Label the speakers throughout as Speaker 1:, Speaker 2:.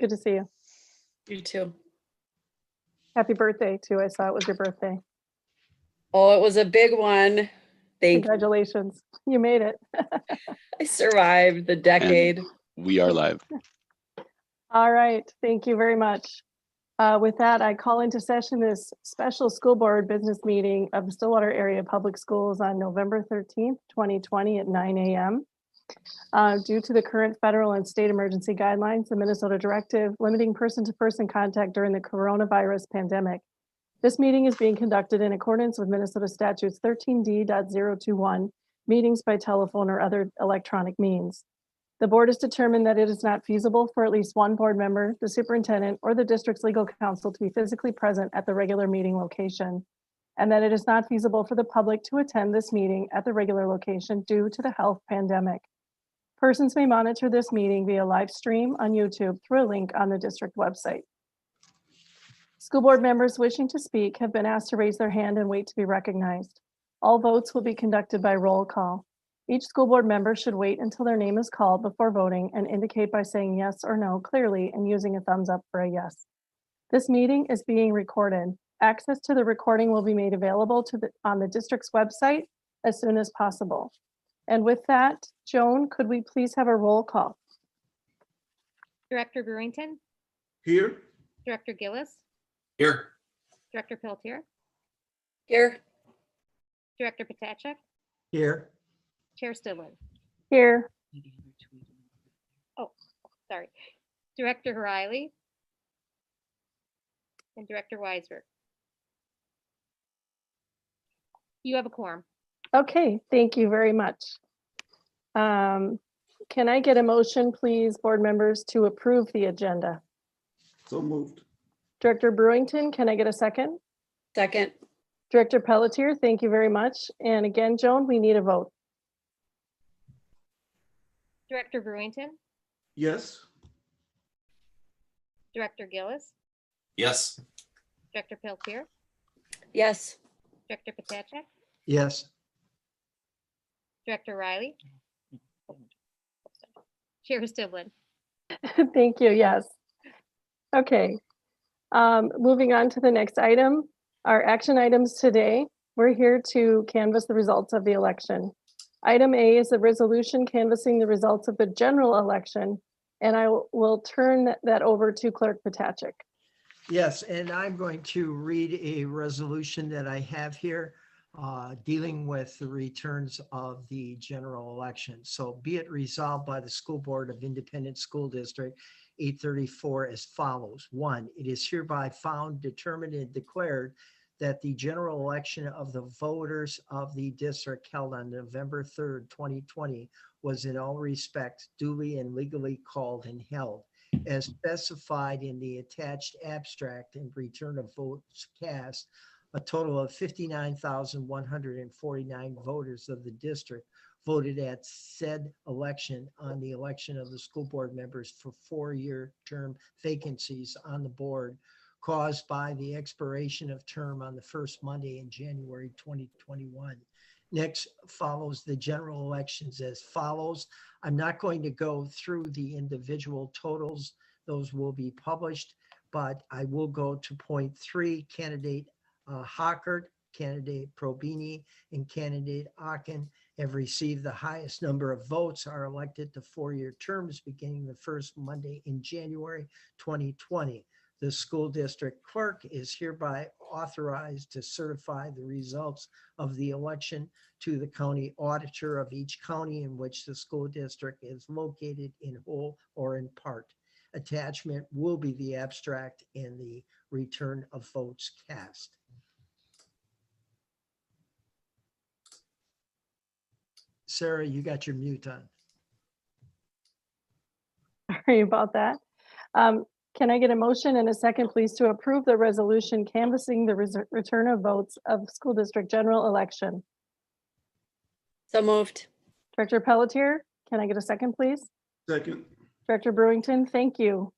Speaker 1: Good to see you.
Speaker 2: You too.
Speaker 1: Happy birthday too. I saw it was your birthday.
Speaker 2: Oh, it was a big one. Thank you.
Speaker 1: Congratulations. You made it.
Speaker 2: I survived the decade.
Speaker 3: We are live.
Speaker 1: All right. Thank you very much. With that, I call into session this special school board business meeting of the Stillwater Area Public Schools on November 13th, 2020 at 9 a.m. Due to the current federal and state emergency guidelines, the Minnesota directive limiting person-to-person contact during the coronavirus pandemic. This meeting is being conducted in accordance with Minnesota statutes 13D.021, meetings by telephone or other electronic means. The board has determined that it is not feasible for at least one board member, the superintendent, or the district's legal counsel to be physically present at the regular meeting location, and that it is not feasible for the public to attend this meeting at the regular location due to the health pandemic. Persons may monitor this meeting via live stream on YouTube through a link on the district website. School board members wishing to speak have been asked to raise their hand and wait to be recognized. All votes will be conducted by roll call. Each school board member should wait until their name is called before voting and indicate by saying yes or no clearly and using a thumbs up for a yes. This meeting is being recorded. Access to the recording will be made available on the district's website as soon as possible. And with that, Joan, could we please have a roll call?
Speaker 4: Director Brewington,
Speaker 5: Here.
Speaker 4: Director Gillis,
Speaker 5: Here.
Speaker 4: Director Pelletier,
Speaker 2: Here.
Speaker 4: Director Potacek,
Speaker 5: Here.
Speaker 4: Chair Stillwater.
Speaker 1: Here.
Speaker 4: Oh, sorry. Director O'Reilly and Director Weisberg. You have a quorum.
Speaker 1: Okay, thank you very much. Can I get a motion, please, board members, to approve the agenda?
Speaker 5: So moved.
Speaker 1: Director Brewington, can I get a second?
Speaker 2: Second.
Speaker 1: Director Pelletier, thank you very much. And again, Joan, we need a vote.
Speaker 4: Director Brewington,
Speaker 5: Yes.
Speaker 4: Director Gillis,
Speaker 5: Yes.
Speaker 4: Director Pelletier,
Speaker 2: Yes.
Speaker 4: Director Potacek,
Speaker 5: Yes.
Speaker 4: Director Riley, Chair Stillwater.
Speaker 1: Thank you, yes. Okay, moving on to the next item. Our action items today, we're here to canvass the results of the election. Item A is the resolution canvassing the results of the general election, and I will turn that over to Clerk Potacek.
Speaker 6: Yes, and I'm going to read a resolution that I have here dealing with the returns of the general election. So be it resolved by the School Board of Independent School District 834 as follows. 1, it is hereby found, determined, and declared that the general election of the voters of the district held on November 3rd, 2020 was in all respects duly and legally called and held as specified in the attached abstract and return of votes cast. A total of 59,149 voters of the district voted at said election on the election of the school board members for 4-year term vacancies on the board caused by the expiration of term on the first Monday in January 2021. Next follows the general elections as follows. I'm not going to go through the individual totals. Those will be published, but I will go to point 3, candidate Hockert, candidate Probini, and candidate Aachen have received the highest number of votes, are elected to 4-year terms beginning the first Monday in January 2020. The school district clerk is hereby authorized to certify the results of the election to the county auditor of each county in which the school district is located in whole or in part. Attachment will be the abstract and the return of votes cast. Sarah, you got your mute on.
Speaker 1: Sorry about that. Can I get a motion and a second, please, to approve the resolution canvassing the return of votes of school district general election?
Speaker 2: So moved.
Speaker 1: Director Pelletier, can I get a second, please?
Speaker 5: Second.
Speaker 1: Director Brewington, thank you.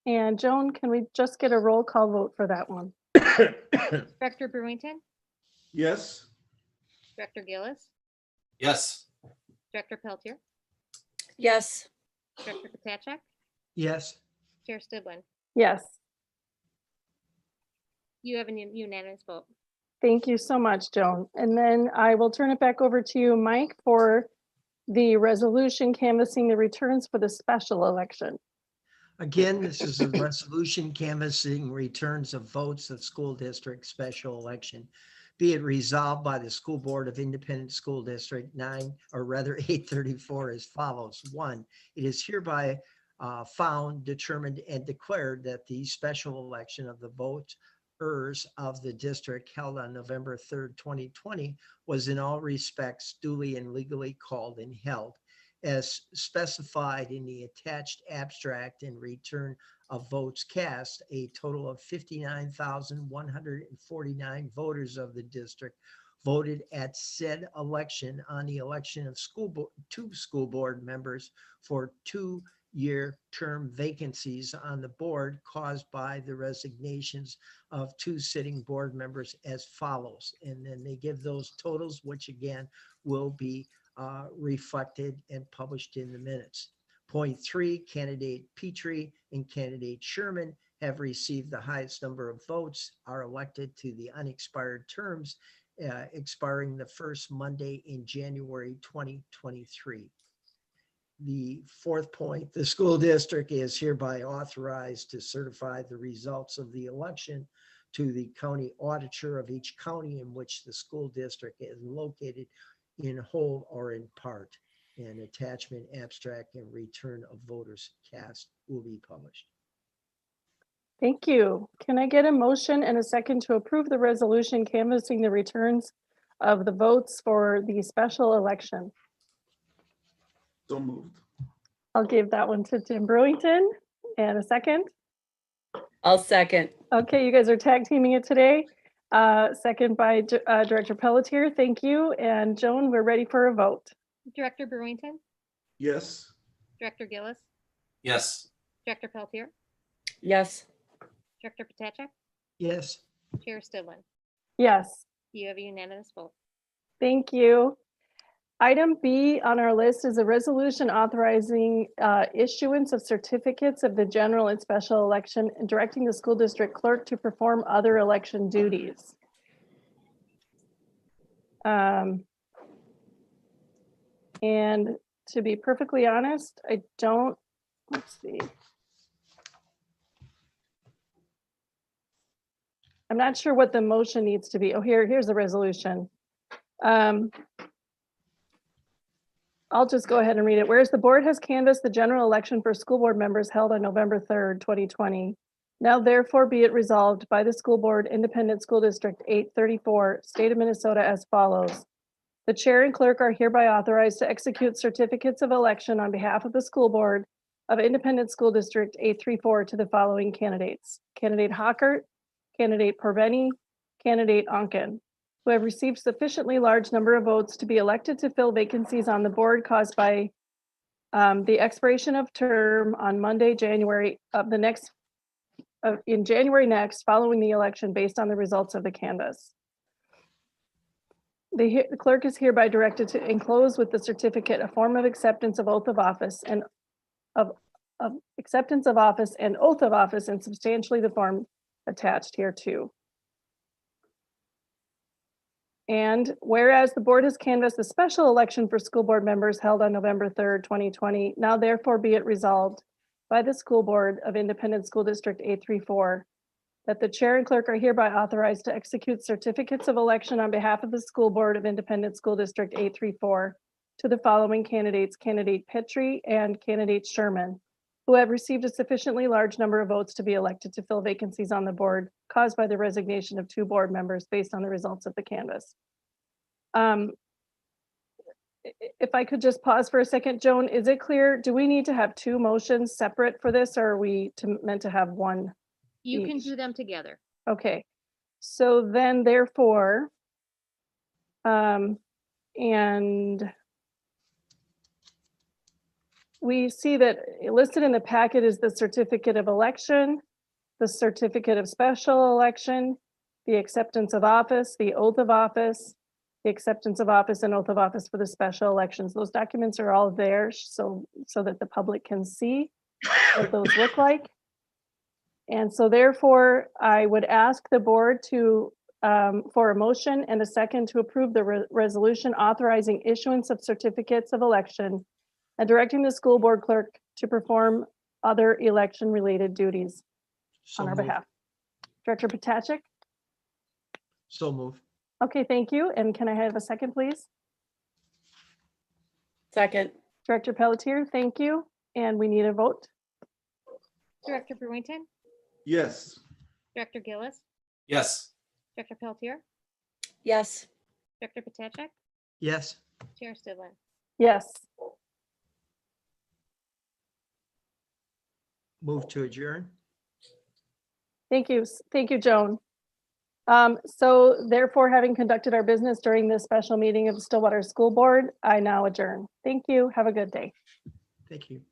Speaker 1: And Joan, can we just get a roll call vote for that one?
Speaker 4: Director Brewington,
Speaker 5: Yes.
Speaker 4: Director Gillis,
Speaker 5: Yes.
Speaker 4: Director Pelletier,
Speaker 2: Yes.
Speaker 4: Director Potacek,
Speaker 6: Yes.
Speaker 4: Chair Stillman.
Speaker 1: Yes.
Speaker 4: You have a unanimous vote.
Speaker 1: Thank you so much, Joan. And then I will turn it back over to you, Mike, for the resolution canvassing the returns for the special election.
Speaker 6: Again, this is a resolution canvassing returns of votes of school district special election. Be it resolved by the School Board of Independent School District 9, or rather 834 as follows. 1, it is hereby found, determined, and declared that the special election of the voters of the district held on November 3rd, 2020 was in all respects duly and legally called and held as specified in the attached abstract and return of votes cast. A total of 59,149 voters of the district voted at said election on the election of two school board members for 2-year term vacancies on the board caused by the resignations of 2 sitting board members as follows. And then they give those totals, which again will be reflected and published in the minutes. Point 3, candidate Petrie and candidate Sherman have received the highest number of votes, are elected to the unexpired terms expiring the first Monday in January 2023. The 4th point, the school district is hereby authorized to certify the results of the election to the county auditor of each county in which the school district is located, in whole or in part. An attachment, abstract, and return of voters cast will be published.
Speaker 1: Thank you. Can I get a motion and a second to approve the resolution canvassing the returns of the votes for the special election?
Speaker 5: So moved.
Speaker 1: I'll give that one to Tim Brewington. And a second.
Speaker 2: I'll second.
Speaker 1: Okay, you guys are tag teaming it today. Second by Director Pelletier. Thank you. And Joan, we're ready for a vote.
Speaker 4: Director Brewington,
Speaker 5: Yes.
Speaker 4: Director Gillis,
Speaker 5: Yes.
Speaker 4: Director Pelletier,
Speaker 2: Yes.
Speaker 4: Director Potacek,
Speaker 6: Yes.
Speaker 4: Chair Stillman.
Speaker 1: Yes.
Speaker 4: You have a unanimous vote.
Speaker 1: Thank you. Item B on our list is a resolution authorizing issuance of certificates of the general and special election and directing the school district clerk to perform other election duties. And to be perfectly honest, let's see. I'm not sure what the motion needs to be. Oh, here's the resolution. I'll just go ahead and read it. Whereas the board has canvassed the general election for school board members held on November 3rd, 2020. Now therefore be it resolved by the School Board Independent School District 834, State of Minnesota as follows. The chair and clerk are hereby authorized to execute certificates of election on behalf of the school board of Independent School District 834 to the following candidates. Candidate Hockert, candidate Porveni, candidate Onken, who have received sufficiently large number of votes to be elected to fill vacancies on the board caused by the expiration of term on Monday, in January next, following the election based on the results of the canvass. The clerk is hereby directed to enclose with the certificate a form of acceptance of oath of office and of acceptance of office and oath of office in substantially the form attached hereto. And whereas the board has canvassed the special election for school board members held on November 3rd, 2020, now therefore be it resolved by the School Board of Independent School District 834 that the chair and clerk are hereby authorized to execute certificates of election on behalf of the School Board of Independent School District 834 to the following candidates, candidate Petrie and candidate Sherman, who have received a sufficiently large number of votes to be elected to fill vacancies on the board caused by the resignation of 2 board members based on the results of the canvass. If I could just pause for a second, Joan, is it clear? Do we need to have 2 motions separate for this, or are we meant to have one?
Speaker 4: You can
Speaker 1: Each.
Speaker 4: do them together.
Speaker 1: Okay, so then therefore, and we see that listed in the packet is the certificate of election, the certificate of special election, the acceptance of office, the oath of office, the acceptance of office and oath of office for the special elections. Those documents are all there so that the public can see what those look like. And so therefore, I would ask the board to, for a motion and a second to approve the resolution authorizing issuance of certificates of election and directing the school board clerk to perform other election-related duties
Speaker 6: So
Speaker 1: on our
Speaker 6: moved.
Speaker 1: behalf. Director Potacek?
Speaker 6: So move.
Speaker 1: Okay, thank you. And can I have a second, please?
Speaker 2: Second.
Speaker 1: Director Pelletier, thank you. And we need a vote.
Speaker 4: Director Brewington,
Speaker 5: Yes.
Speaker 4: Director Gillis,
Speaker 5: Yes.
Speaker 4: Director Pelletier,
Speaker 2: Yes.
Speaker 4: Director Potacek,
Speaker 6: Yes.
Speaker 4: Chair Stillman.
Speaker 1: Yes.
Speaker 6: Move to adjourn.
Speaker 1: Thank you. Thank you, Joan. So therefore, having conducted our business during this special meeting of Stillwater School Board, I now adjourn. Thank you. Have a good day.
Speaker 6: Thank you.